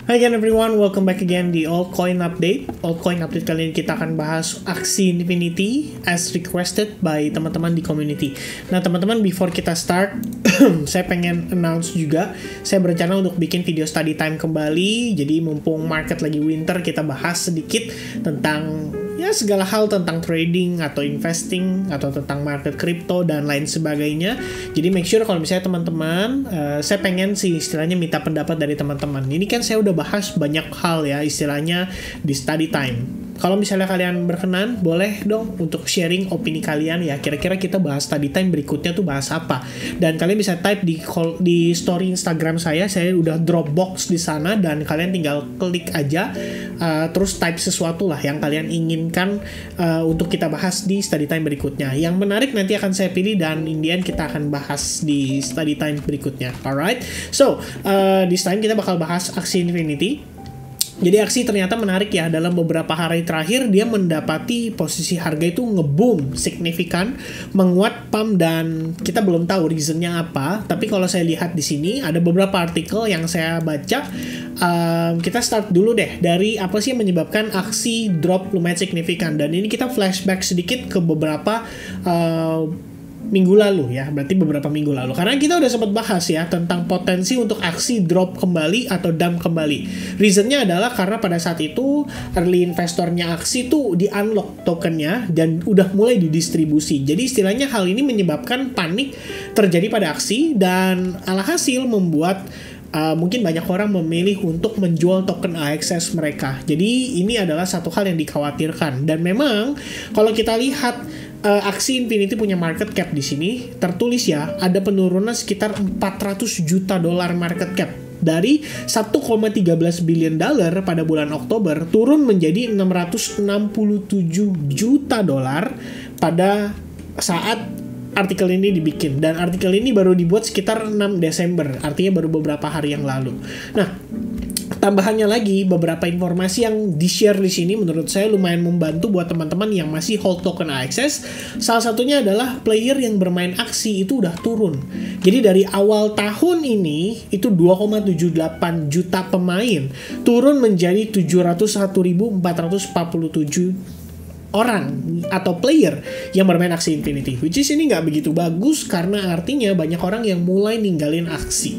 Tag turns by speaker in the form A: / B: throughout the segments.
A: Hi again everyone, welcome back again di Altcoin Update. Altcoin Update kali ini kita akan bahas aksi Infinity as requested by teman-teman di community. Nah teman-teman, before kita start, saya pengen announce juga, saya berencana untuk bikin video study time kembali. Jadi mumpung market lagi winter, kita bahas sedikit tentang ya segala hal tentang trading atau investing atau tentang market crypto dan lain sebagainya. Jadi make sure kalau misalnya teman-teman, saya pengen sih istilahnya minta pendapat dari teman-teman. Ini kan saya udah bahas banyak hal ya istilahnya di study time. Kalau misalnya kalian berkenan, boleh dong untuk sharing opini kalian ya. Kira-kira kita bahas study time berikutnya tuh bahas apa. Dan kalian bisa type di story Instagram saya udah drop box di sana dan kalian tinggal klik aja, terus type sesuatu lah yang kalian inginkan untuk kita bahas di study time berikutnya. Yang menarik nanti akan saya pilih dan in the end kita akan bahas di study time berikutnya. Alright, so this time kita bakal bahas aksi Infinity. Jadi aksi ternyata menarik ya, dalam beberapa hari terakhir dia mendapati posisi harga itu nge-boom signifikan, menguat pump dan kita belum tahu reasonnya apa. Tapi kalau saya lihat di sini ada beberapa artikel yang saya baca. Kita start dulu deh dari apa sih yang menyebabkan aksi drop lumayan signifikan, dan ini kita flashback sedikit ke beberapa minggu lalu ya, berarti beberapa minggu lalu, karena kita udah sempat bahas ya tentang potensi untuk aksi drop kembali atau dump kembali. Reasonnya adalah karena pada saat itu early investornya aksi tuh di unlock tokennya dan udah mulai didistribusi. Jadi istilahnya hal ini menyebabkan panik terjadi pada aksi dan alhasil membuat mungkin banyak orang memilih untuk menjual token AXS mereka. Jadi ini adalah satu hal yang dikhawatirkan, dan memang kalau kita lihat aksi Infinity punya market cap di sini tertulis ya, ada penurunan sekitar 400 juta dolar market cap dari 1,13 billion dollar pada bulan Oktober turun menjadi 667 juta dolar pada saat artikel ini dibikin, dan artikel ini baru dibuat sekitar 6 Desember, artinya baru beberapa hari yang lalu. Nah, tambahannya lagi beberapa informasi yang di-share di sini menurut saya lumayan membantu buat teman-teman yang masih hold token AXS. Salah satunya adalah player yang bermain aksi itu udah turun. Jadi dari awal tahun ini itu 2,78 juta pemain turun menjadi 701.447 orang atau player yang bermain aksi Infinity, which is ini nggak begitu bagus karena artinya banyak orang yang mulai ninggalin aksi.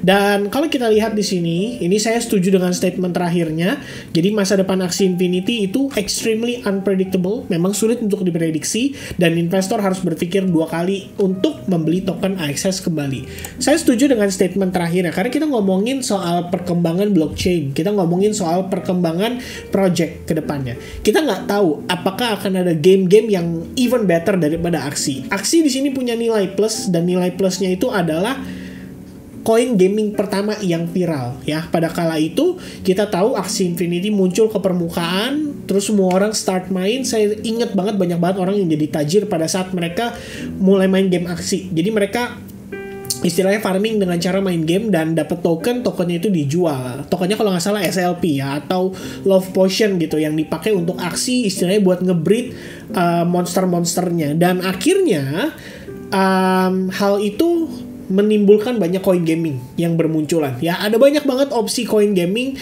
A: Dan kalau kita lihat di sini, ini saya setuju dengan statement terakhirnya. Jadi masa depan aksi Infinity itu extremely unpredictable, memang sulit untuk diprediksi dan investor harus berpikir dua kali untuk membeli token AXS kembali. Saya setuju dengan statement terakhirnya karena kita ngomongin soal perkembangan blockchain, kita ngomongin soal perkembangan project ke depannya. Kita nggak tahu apakah akan ada game-game yang even better daripada aksi. Aksi di sini punya nilai plus, dan nilai plusnya itu adalah koin gaming pertama yang viral ya. Pada kala itu kita tahu aksi Infinity muncul ke permukaan, terus semua orang start main. Saya ingat banget banyak banget orang yang jadi tajir pada saat mereka mulai main game aksi. Jadi mereka istilahnya farming dengan cara main game dan dapat tokennya itu dijual. Tokennya kalau nggak salah SLP ya, atau Love Potion gitu, yang dipakai untuk aksi istilahnya buat ngebreed monster-monsternya. Dan akhirnya hal itu menimbulkan banyak coin gaming yang bermunculan ya. Ada banyak banget opsi coin gaming,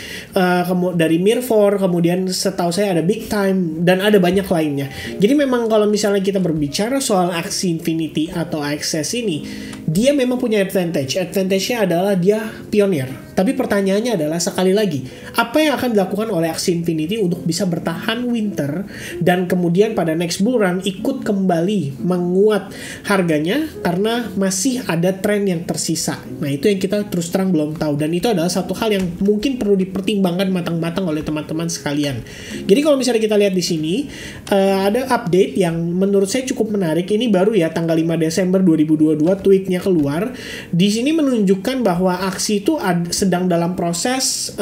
A: dari Mirror, kemudian setahu saya ada Big Time, dan ada banyak lainnya. Jadi memang kalau misalnya kita berbicara soal aksi Infinity atau AXS ini, dia memang punya advantage. Advantage-nya adalah dia pionir. Tapi pertanyaannya adalah sekali lagi, apa yang akan dilakukan oleh aksi Infinity untuk bisa bertahan winter dan kemudian pada next bull run ikut kembali menguat harganya karena masih ada tren yang tersisa. Nah, itu yang kita terus terang belum tahu, dan itu adalah satu hal yang mungkin perlu dipertimbangkan matang-matang oleh teman-teman sekalian. Jadi kalau misalnya kita lihat di sini, ada update yang menurut saya cukup menarik. Ini baru ya, tanggal 5 Desember 2022 tweetnya keluar. Di sini menunjukkan bahwa aksi itu sedang dalam proses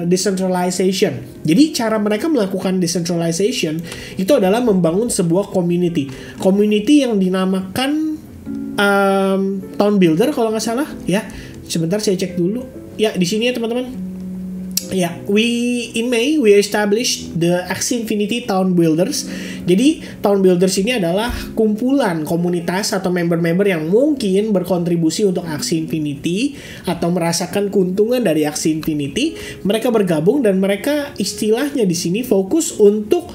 A: decentralization. Jadi cara mereka melakukan decentralization itu adalah membangun sebuah community yang dinamakan Town Builder kalau nggak salah ya. Sebentar saya cek dulu ya di sini ya teman-teman. Ya, in May we established the Axie Infinity Town Builders. Jadi Town Builders ini adalah kumpulan komunitas atau member-member yang mungkin berkontribusi untuk Axie Infinity atau merasakan keuntungan dari Axie Infinity. Mereka bergabung dan mereka istilahnya di sini fokus untuk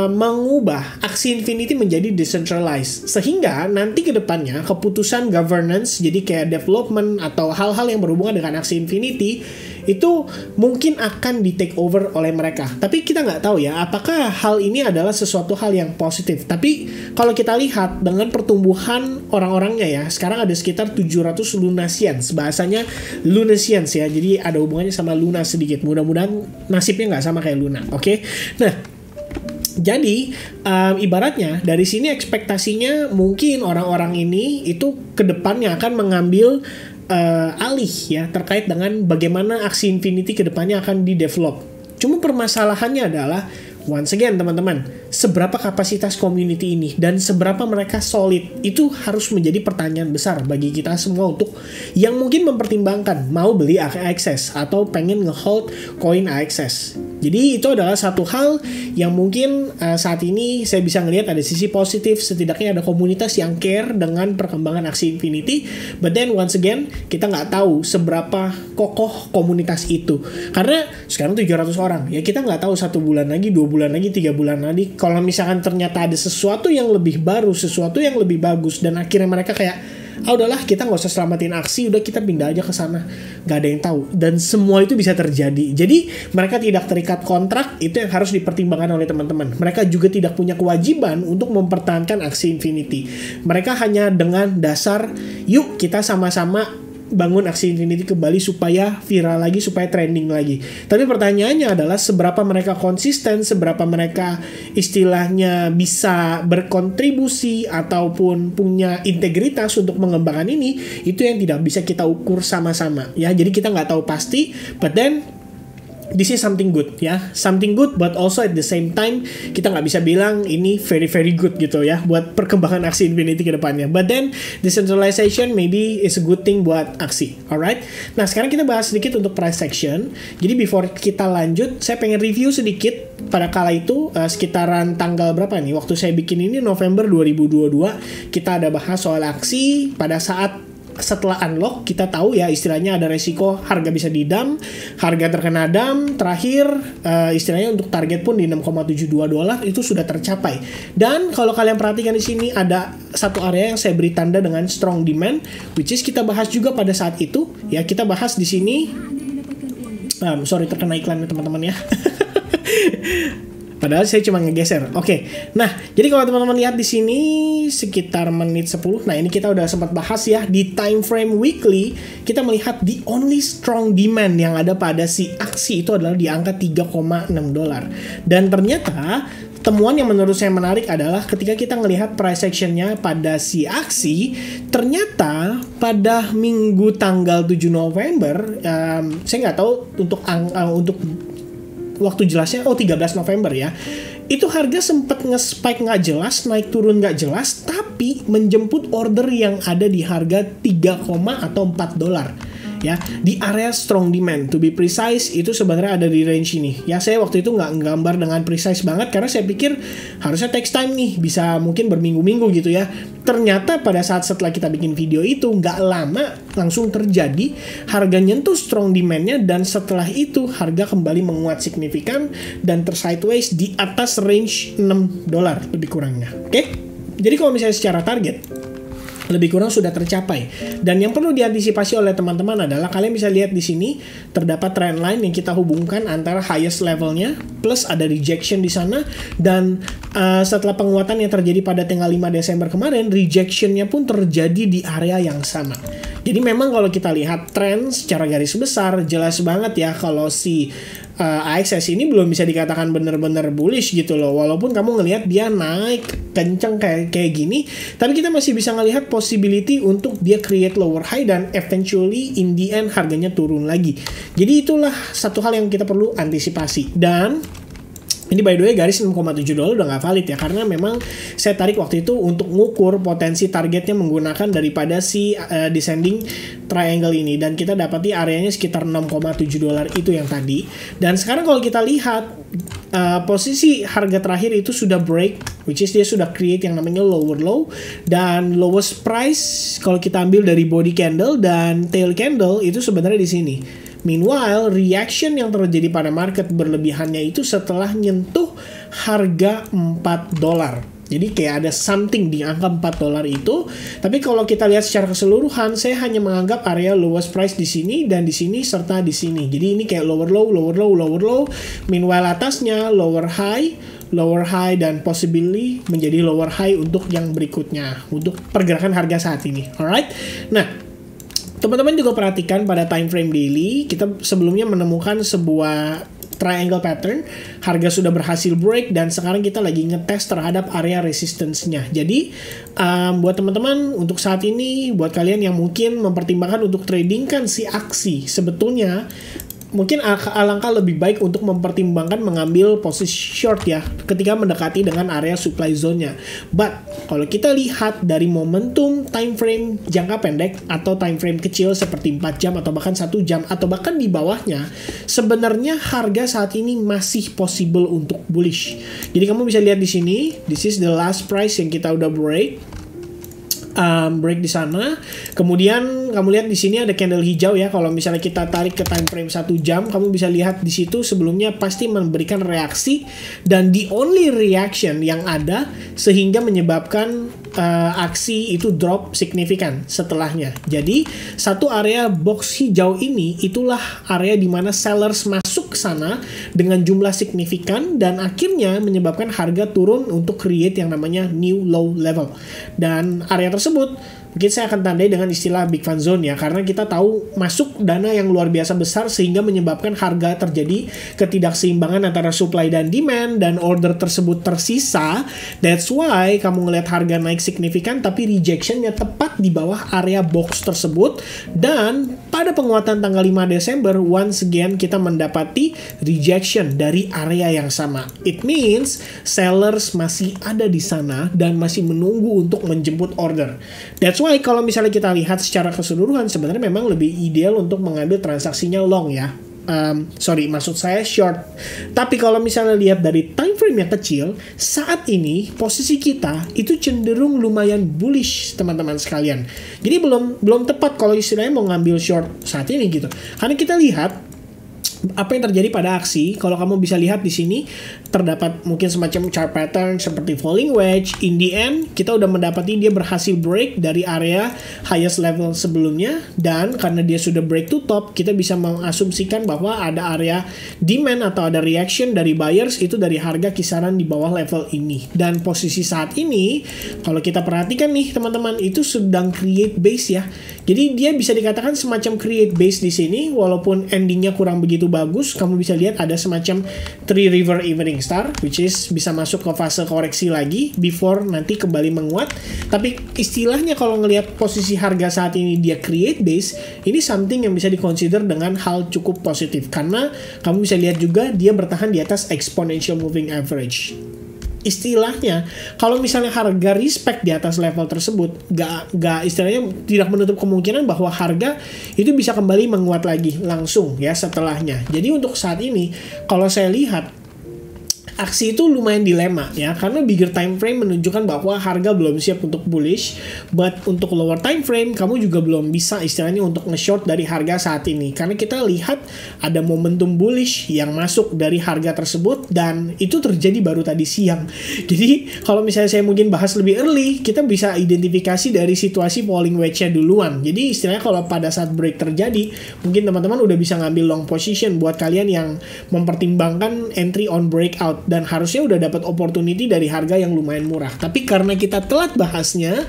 A: mengubah Axie Infinity menjadi decentralized, sehingga nanti ke depannya keputusan governance, jadi kayak development atau hal-hal yang berhubungan dengan Axie Infinity itu mungkin akan di take over oleh mereka. Tapi kita nggak tahu ya apakah hal ini adalah sesuatu hal yang positif. Tapi kalau kita lihat dengan pertumbuhan orang-orangnya ya, sekarang ada sekitar 700 Lunasians, bahasanya Lunasians ya, jadi ada hubungannya sama Luna sedikit. Mudah-mudahan nasibnya nggak sama kayak Luna, oke? Nah, jadi ibaratnya dari sini ekspektasinya mungkin orang-orang ini itu ke depannya akan mengambil alih ya terkait dengan bagaimana Axie Infinity ke depannya akan di-develop. Cuma permasalahannya adalah once again teman-teman, seberapa kapasitas community ini dan seberapa mereka solid itu harus menjadi pertanyaan besar bagi kita semua untuk yang mungkin mempertimbangkan mau beli AXS atau pengen ngehold koin AXS. Jadi itu adalah satu hal yang mungkin saat ini saya bisa ngelihat ada sisi positif, setidaknya ada komunitas yang care dengan perkembangan Axie Infinity. But then once again kita nggak tahu seberapa kokoh komunitas itu, karena sekarang 700 orang ya, kita nggak tahu 1 bulan lagi, 2 bulan lagi, 3 bulan lagi, kalau misalkan ternyata ada sesuatu yang lebih baru, sesuatu yang lebih bagus, dan akhirnya mereka kayak udahlah kita nggak usah selamatin Axie, udah kita pindah aja ke sana, nggak ada yang tahu, dan semua itu bisa terjadi. Jadi mereka tidak terikat kontrak, itu yang harus dipertimbangkan oleh teman-teman. Mereka juga tidak punya kewajiban untuk mempertahankan Axie Infinity. Mereka hanya dengan dasar yuk kita sama-sama bangun Axie Infinity kembali supaya viral lagi, supaya trending lagi. Tapi pertanyaannya adalah seberapa mereka konsisten, seberapa mereka istilahnya bisa berkontribusi ataupun punya integritas untuk mengembangkan ini, itu yang tidak bisa kita ukur sama-sama ya. Jadi kita nggak tahu pasti, but then this is something good ya, something good, but also at the same time kita nggak bisa bilang ini very very good gitu ya buat perkembangan Axie Infinity ke depannya. But then decentralization maybe is a good thing buat Axie. Alright. Nah sekarang kita bahas sedikit untuk price action. Jadi before kita lanjut, saya pengen review sedikit pada kala itu sekitaran tanggal berapa nih? Waktu saya bikin ini November 2022, kita ada bahas soal Axie pada saat setelah unlock. Kita tahu ya istilahnya ada resiko harga bisa di-dump, harga terkena dump, terakhir istilahnya untuk target pun di $6.72 itu sudah tercapai. Dan kalau kalian perhatikan di sini ada satu area yang saya beri tanda dengan strong demand, which is kita bahas juga pada saat itu ya. Kita bahas di sini sorry terkena iklan ya teman-teman ya. Padahal saya cuma ngegeser. Oke. Nah, jadi kalau teman-teman lihat di sini sekitar menit 10. Nah, ini kita udah sempat bahas ya di time frame weekly, kita melihat the only strong demand yang ada pada si Axie itu adalah di angka $3.6. Dan ternyata temuan yang menurut saya menarik adalah ketika kita ngelihat price actionnya pada si Axie, ternyata pada minggu tanggal 7 November, saya nggak tahu untuk waktu jelasnya, 13 November ya, itu harga sempat nge-spike nggak jelas, naik turun nggak jelas, tapi menjemput order yang ada di harga 3, atau $4 ya, di area strong demand. To be precise itu sebenarnya ada di range ini ya. Saya waktu itu nggak nggambar dengan precise banget karena saya pikir harusnya takes time nih, bisa mungkin berminggu-minggu gitu ya. Ternyata pada saat setelah kita bikin video itu nggak lama langsung terjadi harga nyentuh strong demandnya, dan setelah itu harga kembali menguat signifikan dan tersideways di atas range $6 lebih kurangnya. Oke? Jadi kalau misalnya secara target lebih kurang sudah tercapai. Dan yang perlu diantisipasi oleh teman-teman adalah kalian bisa lihat di sini terdapat trend line yang kita hubungkan antara highest levelnya plus ada rejection di sana, dan setelah penguatan yang terjadi pada tanggal 5 Desember kemarin, rejectionnya pun terjadi di area yang sama. Jadi memang kalau kita lihat tren secara garis besar jelas banget ya kalau si AXS ini belum bisa dikatakan benar-benar bullish gitu loh. Walaupun kamu ngelihat dia naik kenceng kayak gini, tapi kita masih bisa ngelihat possibility untuk dia create lower high dan eventually in the end harganya turun lagi. Jadi itulah satu hal yang kita perlu antisipasi. Dan Ini by the way garis $6,7 udah nggak valid ya, karena memang saya tarik waktu itu untuk ngukur potensi targetnya menggunakan daripada si descending triangle ini, dan kita dapati areanya sekitar $6,7 itu yang tadi. Dan sekarang kalau kita lihat posisi harga terakhir itu sudah break, which is dia sudah create yang namanya lower low, dan lowest price kalau kita ambil dari body candle dan tail candle itu sebenarnya di sini. Meanwhile, reaction yang terjadi pada market berlebihannya itu setelah nyentuh harga $4. Jadi kayak ada something di angka $4 itu. Tapi kalau kita lihat secara keseluruhan, saya hanya menganggap area lowest price di sini dan di sini serta di sini. Jadi ini kayak lower low, lower low, lower low. Meanwhile atasnya lower high dan possibly menjadi lower high untuk yang berikutnya, untuk pergerakan harga saat ini. Alright. Nah, teman-teman juga perhatikan pada time frame daily, kita sebelumnya menemukan sebuah triangle pattern, harga sudah berhasil break dan sekarang kita lagi ngetes terhadap area resistance-nya. Jadi buat teman-teman untuk saat ini, buat kalian yang mungkin mempertimbangkan untuk tradingkan si aksi, sebetulnya mungkin alangkah lebih baik untuk mempertimbangkan mengambil posisi short ya ketika mendekati dengan area supply zone-nya. But kalau kita lihat dari momentum time frame jangka pendek atau time frame kecil seperti 4 jam atau bahkan 1 jam atau bahkan di bawahnya, sebenarnya harga saat ini masih possible untuk bullish. Jadi kamu bisa lihat di sini, this is the last price yang kita udah break di sana. Kemudian kamu lihat di sini ada candle hijau ya. Kalau misalnya kita tarik ke time frame 1 jam, kamu bisa lihat di situ sebelumnya pasti memberikan reaksi, dan the only reaction yang ada sehingga menyebabkan aksi itu drop signifikan setelahnya. Jadi satu area box hijau ini itulah area di mana sellers masuk ke sana dengan jumlah signifikan dan akhirnya menyebabkan harga turun untuk create yang namanya new low level. Dan area tersebut mungkin saya akan tandai dengan istilah big fan zone ya, karena kita tahu masuk dana yang luar biasa besar sehingga menyebabkan harga terjadi ketidakseimbangan antara supply dan demand, dan order tersebut tersisa. That's why kamu ngelihat harga naik signifikan tapi rejectionnya tepat di bawah area box tersebut. Dan pada penguatan tanggal 5 Desember once again kita mendapati rejection dari area yang sama. It means sellers masih ada di sana dan masih menunggu untuk menjemput order. That's why kalau misalnya kita lihat secara keseluruhan sebenarnya memang lebih ideal untuk mengambil transaksinya long ya. Maksud saya short. Tapi kalau misalnya lihat dari time frame yang kecil, saat ini posisi kita itu cenderung lumayan bullish teman-teman sekalian. Jadi belum tepat kalau istilahnya mau ngambil short saat ini gitu. Karena kita lihat apa yang terjadi pada aksi. Kalau kamu bisa lihat di sini terdapat mungkin semacam chart pattern seperti falling wedge. In the end kita udah mendapati dia berhasil break dari area highest level sebelumnya, dan karena dia sudah break to top, kita bisa mengasumsikan bahwa ada area demand atau ada reaction dari buyers itu dari harga kisaran di bawah level ini. Dan posisi saat ini kalau kita perhatikan nih teman-teman, itu sedang create base ya. Jadi dia bisa dikatakan semacam create base di sini, walaupun endingnya kurang begitu bagus. Kamu bisa lihat ada semacam Three River Evening Star, which is bisa masuk ke fase koreksi lagi before nanti kembali menguat. Tapi istilahnya kalau ngelihat posisi harga saat ini dia create base, ini something yang bisa diconsider dengan hal cukup positif, karena kamu bisa lihat juga dia bertahan di atas exponential moving average. Istilahnya kalau misalnya harga respect di atas level tersebut, gak istilahnya tidak menutup kemungkinan bahwa harga itu bisa kembali menguat lagi langsung ya setelahnya. Jadi untuk saat ini kalau saya lihat aksi itu lumayan dilema ya, karena bigger time frame menunjukkan bahwa harga belum siap untuk bullish, but untuk lower time frame kamu juga belum bisa istilahnya untuk nge-short dari harga saat ini, karena kita lihat ada momentum bullish yang masuk dari harga tersebut dan itu terjadi baru tadi siang. Jadi kalau misalnya saya mungkin bahas lebih early, kita bisa identifikasi dari situasi falling wedge-nya duluan. Jadi istilahnya kalau pada saat break terjadi, mungkin teman-teman udah bisa ngambil long position buat kalian yang mempertimbangkan entry on breakout, dan harusnya udah dapat opportunity dari harga yang lumayan murah. Tapi karena kita telat bahasnya,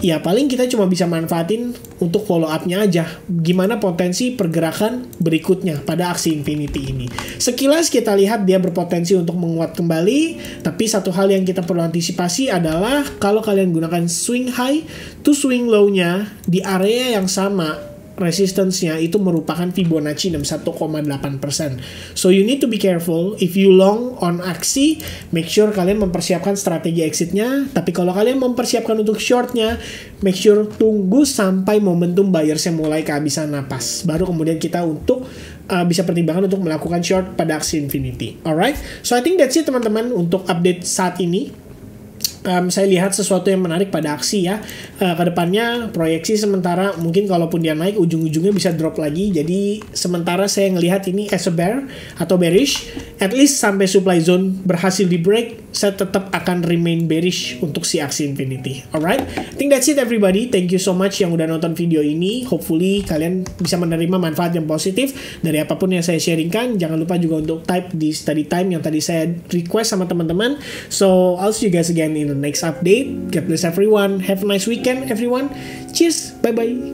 A: ya paling kita cuma bisa manfaatin untuk follow up-nya aja. Gimana potensi pergerakan berikutnya pada aksi Infinity ini. Sekilas kita lihat dia berpotensi untuk menguat kembali, tapi satu hal yang kita perlu antisipasi adalah kalau kalian gunakan swing high to swing low-nya di area yang sama, resistance-nya itu merupakan Fibonacci 61,8%. So you need to be careful. If you long on aksi, make sure kalian mempersiapkan strategi exit-nya. Tapi kalau kalian mempersiapkan untuk short-nya, make sure tunggu sampai momentum buyers-nya mulai kehabisan napas. Baru kemudian kita untuk bisa pertimbangkan untuk melakukan short pada Axie Infinity. Alright, so I think that's it teman-teman untuk update saat ini. Saya lihat sesuatu yang menarik pada Axie ya. Kedepannya proyeksi sementara mungkin kalaupun dia naik ujung-ujungnya bisa drop lagi. Jadi sementara saya ngelihat ini as a bear atau bearish. At least sampai supply zone berhasil di break, saya tetap akan remain bearish untuk si Axie Infinity. Alright, I think that's it everybody. Thank you so much yang udah nonton video ini. Hopefully kalian bisa menerima manfaat yang positif dari apapun yang saya sharingkan. Jangan lupa juga untuk type di study time yang tadi saya request sama teman-teman. So I'll see you guys again in the next update. God bless everyone. Have a nice weekend everyone. Cheers. Bye bye.